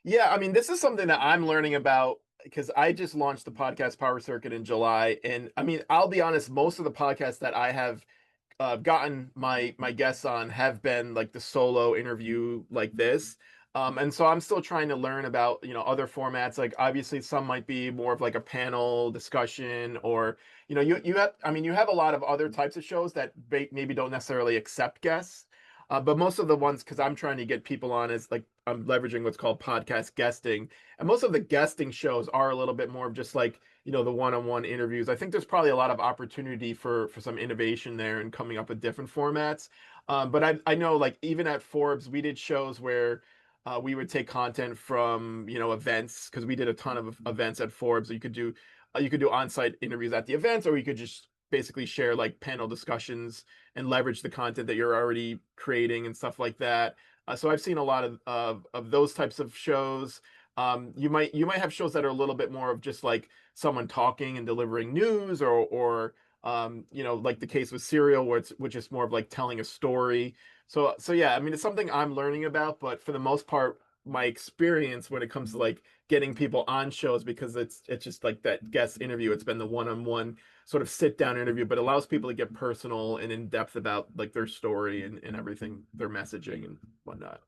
Yeah, I mean, this is something that I'm learning about because I just launched the podcast Power Circuit in July, and I mean, I'll be honest, most of the podcasts that I have gotten my guests on have been like the solo interview like this. And so I'm still trying to learn about, other formats. Like obviously some might be more of like a panel discussion or, you have, I mean, you have a lot of other types of shows that maybe don't necessarily accept guests. But most of the ones, because I'm trying to get people on, is like I'm leveraging what's called podcast guesting. And most of the guesting shows are a little bit more of just like, the one-on-one interviews. I think there's probably a lot of opportunity for some innovation there and coming up with different formats. But I know like even at Forbes, we did shows where we would take content from events because we did a ton of events at Forbes. So you could do on-site interviews at the events, or you could just basically share like panel discussions and leverage the content that you're already creating and stuff like that. So I've seen a lot of those types of shows. You might have shows that are a little bit more of just like someone talking and delivering news, or like the case with Serial, which is more of like telling a story. So yeah, I mean, it's something I'm learning about, but for the most part, my experience when it comes to like getting people on shows, because it's just like that guest interview, it's been the one-on-one sort of sit down interview, but allows people to get personal and in depth about like their story and everything, their messaging and whatnot.